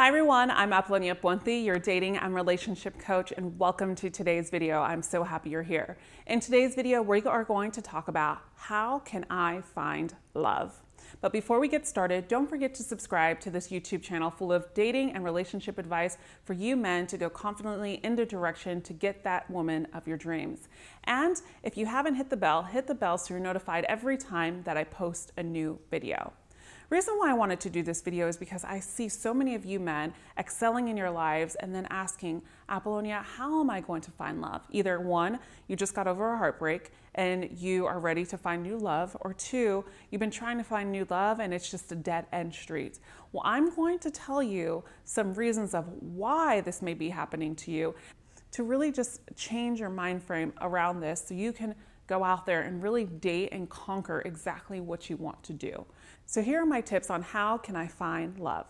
Hi everyone, I'm Apollonia, Ponti, your dating and relationship coach, and welcome to today's video. I'm so happy you're here. In today's video, we are going to talk about how can I find love. But before we get started, don't forget to subscribe to this YouTube channel full of dating and relationship advice for you men to go confidently in the direction to get that woman of your dreams. And if you haven't hit the bell so you're notified every time that I post a new video. Reason why I wanted to do this video is because I see so many of you men excelling in your lives and then asking, Apollonia, how am I going to find love? Either one, you just got over a heartbreak and you are ready to find new love, or two, you've been trying to find new love and it's just a dead end street. Well, I'm going to tell you some reasons of why this may be happening to you to really just change your mind frame around this so you can go out there and really date and conquer exactly what you want to do. So here are my tips on how can I find love.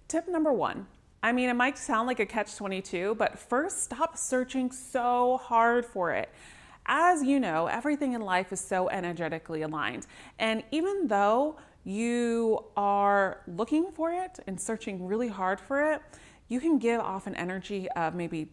Tip number one, it might sound like a catch-22, but first stop searching so hard for it. As you know, everything in life is so energetically aligned. And even though you are looking for it and searching really hard for it, you can give off an energy of maybe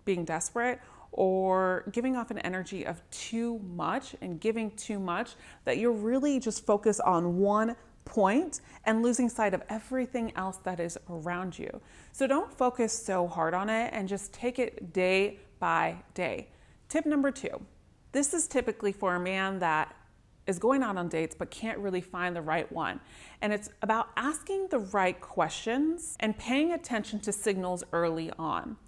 being desperate, or giving off an energy of too much and giving too much, that you're really just focused on one point and losing sight of everything else that is around you. So don't focus so hard on it and just take it day by day. Tip number two, this is typically for a man that is going out on dates but can't really find the right one. And it's about asking the right questions and paying attention to signals early on.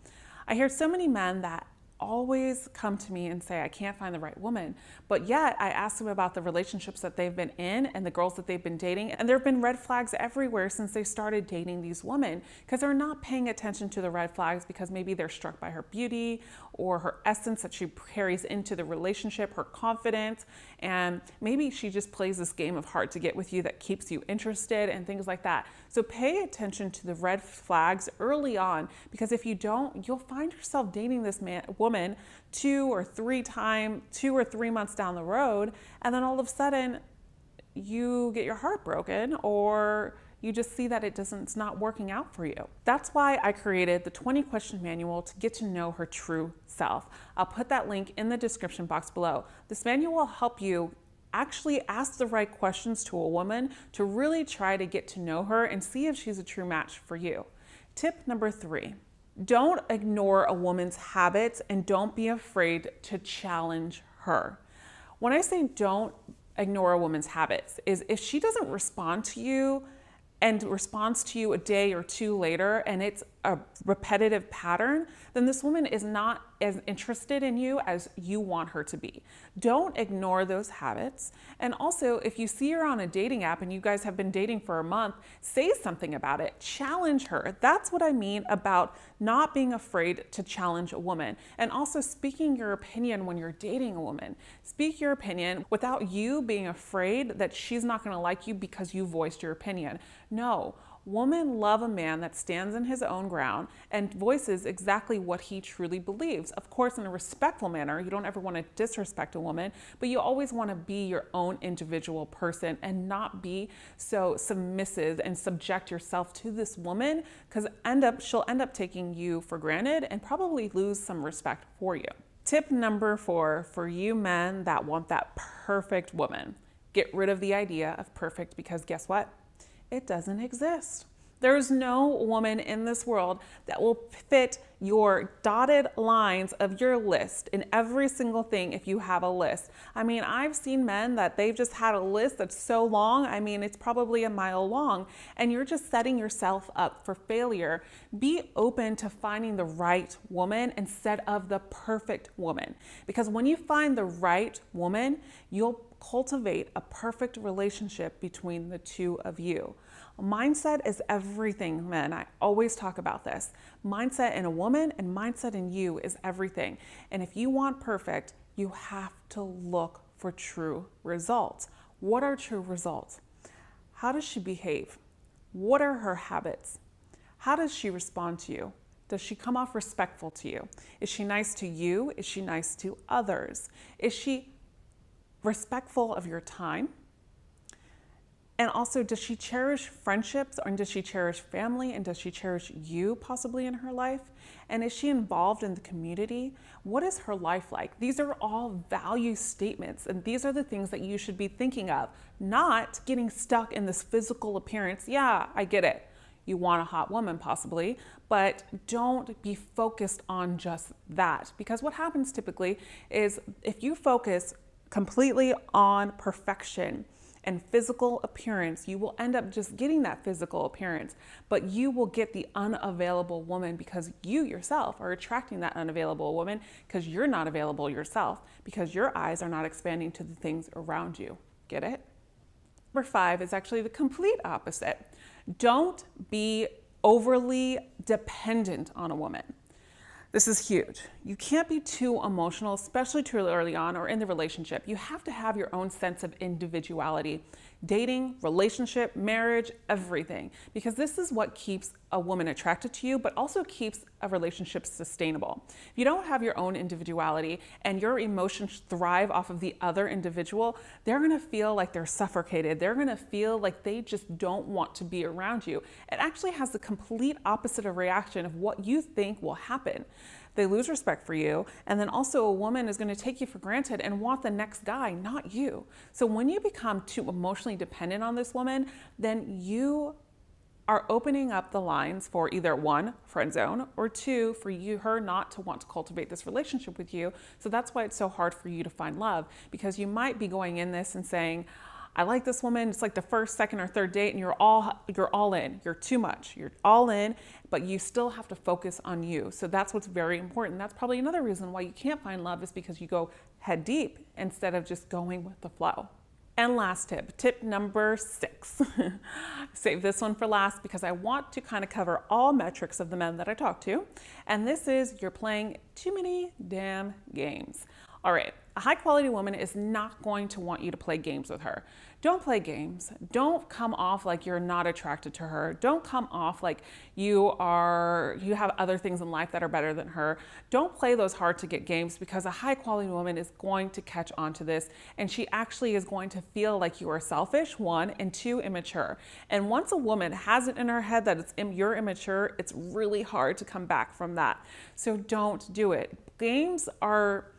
I hear so many men that always come to me and say, I can't find the right woman. But yet I ask them about the relationships that they've been in and the girls that they've been dating. And there have been red flags everywhere since they started dating these women, because they're not paying attention to the red flags because maybe they're struck by her beauty or her essence that she carries into the relationship, her confidence. And maybe she just plays this game of hard to get with you that keeps you interested and things like that. So pay attention to the red flags early on, because if you don't, you'll find yourself dating this woman 2 or 3 months down the road, and then all of a sudden you get your heart broken, or you just see that it's not working out for you. That's why I created the 20 question manual to get to know her true self. I'll put that link in the description box below. This manual will help you actually ask the right questions to a woman to really try to get to know her and see if she's a true match for you. Tip number 3. Don't ignore a woman's habits and don't be afraid to challenge her. When I say don't ignore a woman's habits, is if she doesn't respond to you and responds to you a day or 2 later and it's a repetitive pattern, then this woman is not as interested in you as you want her to be. Don't ignore those habits. And also, if you see her on a dating app and you guys have been dating for a month, say something about it. Challenge her. That's what I mean about not being afraid to challenge a woman. And also speaking your opinion when you're dating a woman. Speak your opinion without you being afraid that she's not going to like you because you voiced your opinion. No. Women love a man that stands in his own ground and voices exactly what he truly believes. Of course, in a respectful manner. You don't ever want to disrespect a woman, but you always want to be your own individual person and not be so submissive and subject yourself to this woman, because she'll end up taking you for granted and probably lose some respect for you. Tip number 4 for you men that want that perfect woman. Get rid of the idea of perfect, because guess what? It doesn't exist. There's no woman in this world that will fit your dotted lines of your list in every single thing if you have a list. I've seen men that they've just had a list that's so long, it's probably a mile long, and you're just setting yourself up for failure. Be open to finding the right woman instead of the perfect woman, because when you find the right woman, you'll cultivate a perfect relationship between the two of you. Mindset is everything, men. I always talk about this. Mindset in a woman and mindset in you is everything. And if you want perfect, you have to look for true results. What are true results? How does she behave? What are her habits? How does she respond to you? Does she come off respectful to you? Is she nice to you? Is she nice to others? Is she respectful of your time? And also, does she cherish friendships, or does she cherish family, and does she cherish you possibly in her life? And is she involved in the community? What is her life like? These are all value statements, and these are the things that you should be thinking of, not getting stuck in this physical appearance. Yeah, I get it. You want a hot woman possibly, but don't be focused on just that, because what happens typically is if you focus completely on perfection and physical appearance, you will end up just getting that physical appearance, but you will get the unavailable woman because you yourself are attracting that unavailable woman because you're not available yourself, because your eyes are not expanding to the things around you. Get it? Number 5 is actually the complete opposite. Don't be overly dependent on a woman. This is huge. You can't be too emotional, especially too early on or in the relationship. You have to have your own sense of individuality. Dating, relationship, marriage, everything. Because this is what keeps a woman attracted to you, but also keeps a relationship sustainable. If you don't have your own individuality and your emotions thrive off of the other individual, they're gonna feel like they're suffocated. They're gonna feel like they just don't want to be around you. It actually has the complete opposite of reaction of what you think will happen. They lose respect for you, and then also a woman is going to take you for granted and want the next guy, not you. So when you become too emotionally dependent on this woman, then you are opening up the lines for either 1, friend zone, or 2, for her not to want to cultivate this relationship with you. So that's why it's so hard for you to find love, because you might be going in this and saying, I like this woman. It's like the first, second, or third date, and you're all in. You're too much. You're all in, but you still have to focus on you. So that's what's very important. That's probably another reason why you can't find love, is because you go head deep instead of just going with the flow. And last tip number 6. Save this one for last because I want to kind of cover all metrics of the men that I talk to. And this is, you're playing too many damn games. All right, a high quality woman is not going to want you to play games with her. Don't play games. Don't come off like you're not attracted to her. Don't come off like you have other things in life that are better than her. Don't play those hard to get games, because a high quality woman is going to catch on to this, and she actually is going to feel like you are selfish, 1, and 2, immature. And once a woman has it in her head that you're immature, it's really hard to come back from that. So don't do it. Games are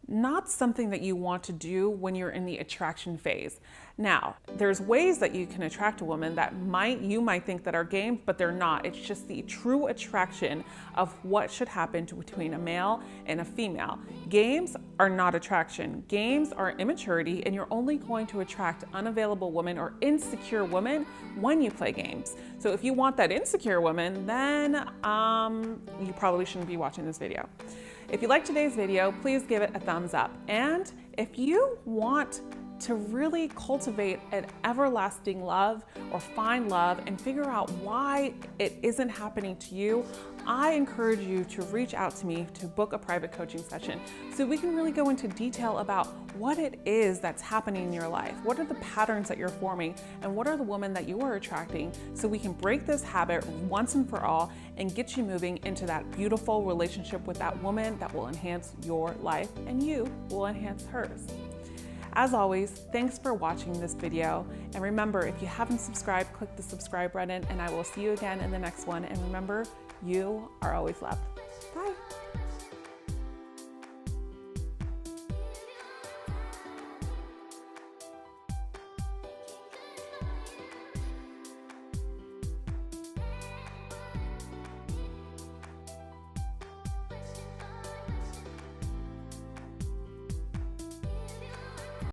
not something that you want to do when you're in the attraction phase. Now, there's ways that you can attract a woman that you might think that are games, but they're not. It's just the true attraction of what should happen between a male and a female. Games are not attraction. Games are immaturity, and you're only going to attract unavailable women or insecure women when you play games. So if you want that insecure woman, then you probably shouldn't be watching this video. If you liked today's video, please give it a thumbs up. And if you want to really cultivate an everlasting love or find love and figure out why it isn't happening to you, I encourage you to reach out to me to book a private coaching session so we can really go into detail about what it is that's happening in your life. What are the patterns that you're forming, and what are the women that you are attracting, so we can break this habit once and for all and get you moving into that beautiful relationship with that woman that will enhance your life, and you will enhance hers. As always, thanks for watching this video. And remember, if you haven't subscribed, click the subscribe button, and I will see you again in the next one. And remember, you are always loved. Bye.